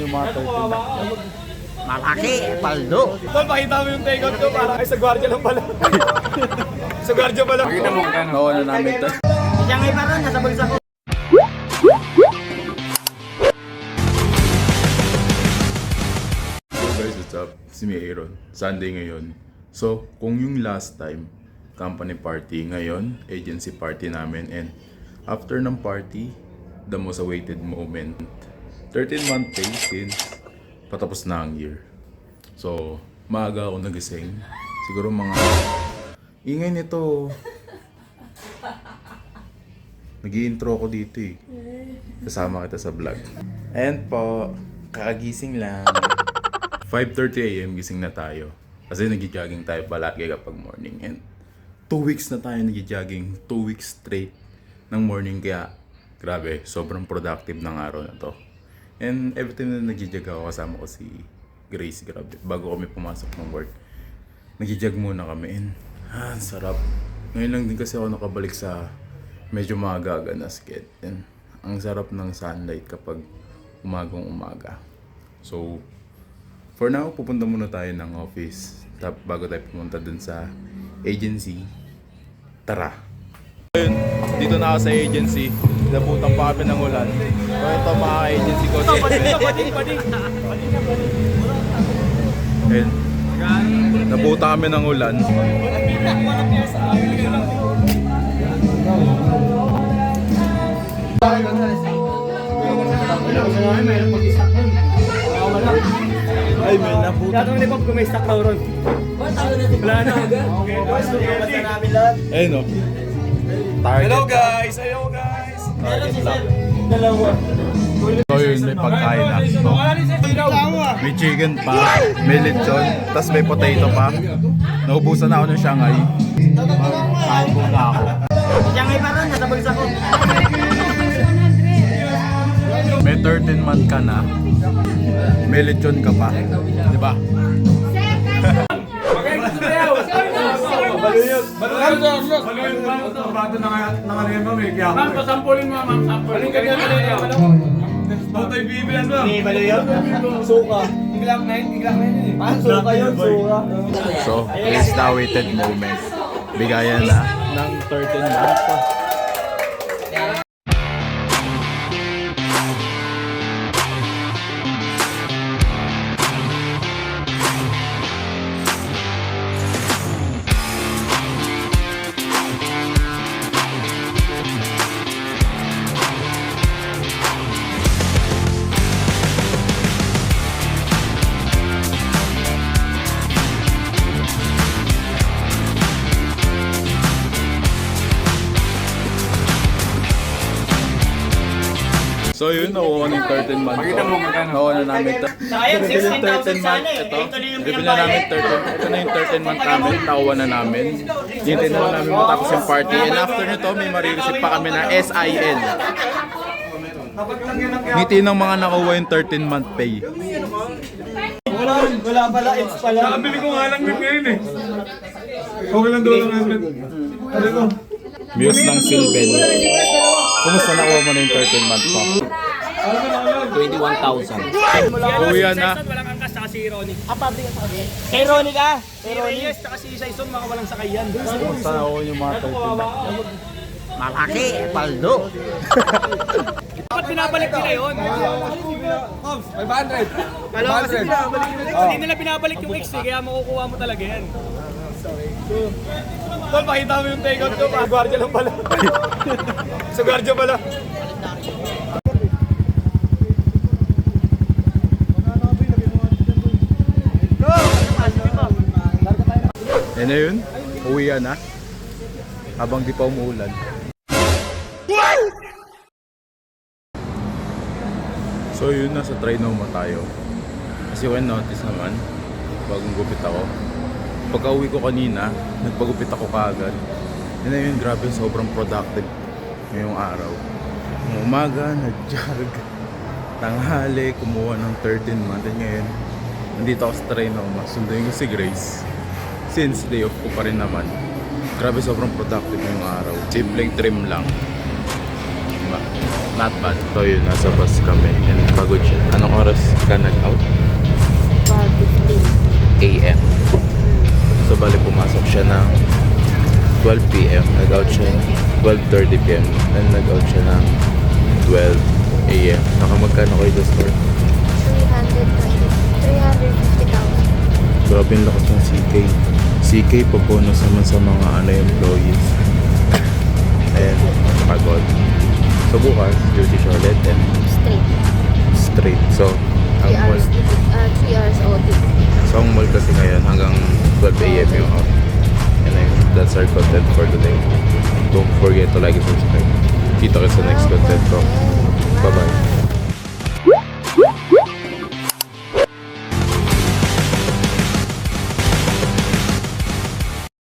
yung mga 13. Malaki, paldo. Tol, pakita mo yung take out ko para ay sa gwardiya lang pala. Sa gwardiya pala. Pakita mo kung nakuha na namin to. Siya ngay pa ron, nasa bulsa ko. So guys, what's up? Si Aaron. Sunday ngayon. So, kung yung last time, company party, ngayon, agency party namin. And after ng party, the most awaited moment. 13-month pay since patapos na ang year. So, maaga ako nagising. Siguro mga ingay nito. Nag-i-intro ako dito eh. Kasama kita sa vlog. And po, kakagising lang. 5:30 AM gising na tayo. Kasi nag-jogging tayo palagi kapag morning. And 2 weeks na tayo nag-jogging. 2 weeks straight ng morning. Kaya grabe, sobrang productive ng araw na to. And every time na nag-jog ako, kasama ko si Grace. Grabe, bago kami pumasok ng work, nag-jog muna kami. And sarap. Ngayon lang din kasi ako nakabalik sa medyo maaga na sked. And ang sarap ng sunlight kapag umagang-umaga. So, for now, pupunta muna tayo ng office. Bago tayo pumunta dun sa agency. Tara! Ayun, dito na ako sa agency. Nabutan pa kami ng ulan. So ito mga agency ko. Ayun. Nabutan kami ng ulan. Ay, may nabutan. Lahat ng lipop kung may stock na ron. Wala na. Ayun o. Hello guys! Hello guys! Target lang. Dalawa. So yun, may pagkain na. So, may chicken pa, may lechon, tas may potato pa. Naubusan na ako ng Shanghai. Magkakain na ako. Siya ngay pa ron, nasa bulsa ko. May 13-month ka na, may lechon ka pa. Diba? Baluyot! Baluyot! Bato na kanema may kaya. Ma'am, pasampulin mo ma'am. Sampulin ka niya. Totoy bibilan mo. Hindi, baluyot. Suka. Iglak na yun. Suka yun, suka. So, it's the awaited moment. Bigayan na ng 13 months pa. So yun, nakuha ng 13 month. Pakita mo magkano. Nakuha na namin ito. Sayang, 16,000 sana eh. Ito. Ito na yung Bibili na namin 13. Ito na yung 13 month namin. Nakuha na namin. Hintay na lang namin matapos yung party. And after nito, may marireceive pa kami na SIN. Ngiti ng mga nakuha yung 13 month pay. Wala pala, it's pala. Nakabili ko nga lang din ngayon eh. Okay lang daw lang namin. Ano to? Muse ng Silben. Kumusta nakuha mo na yung 13 month pa? 21,000. Uwi na. Walang angkas saka si Ronnie. Kay Ronnie ka? Si Reyes saka si Saison mga walang sakayan. Kumusta nakuha yung mga 13 month? Malaki, paldo. Dapat binabalik nila yun. 500. Alam kasi binabalik nila. Hindi nila binabalik yung X eh, kaya makukuha mo talaga yan. Tol, pakita mo yung take out ko. Sa gwardiya lang pala. Sa gwardiya pala. Yan na yun. Uwi na. Habang di pa umuulan. So yun, nasa Trinoma tayo. Kasi when notice naman, bagong gupit ako. Pagka uwi ko kanina, nagpagupit ako kaagad. Yun na yun, grabe, sobrang productive ngayong araw. Ngayong umaga, nag-jog. Tanghali, kumuha ng 13 month. And ngayon, nandito ako sa Trinoma. Sunduin ko si Grace. Since day off ko pa rin naman. Grabe, sobrang productive ngayong araw. Simpleng trim lang. Diba? Not bad. So yun, nasa bus kami. And pagod siya. Anong oras? ka nag-out? 12:15. AM. So, bali pumasok siya ng 12 PM. Nag-out siya 12:30 PM. And nag-out siya ng 12 AM. Nakamagkano kayo sa store? 350,000. Grabe yung lakas ng CK. CK pa bonus naman sa mga employees. And pagod. So bukas, duty siya ulit and Straight. straight. So, 3 ang mall, hours. 3 hours OT. so ang mall kasi ngayon hanggang 12 AM yung out. And then, that's our content for today. Don't forget to like and subscribe. Kita kita sa next content ko. Bye-bye.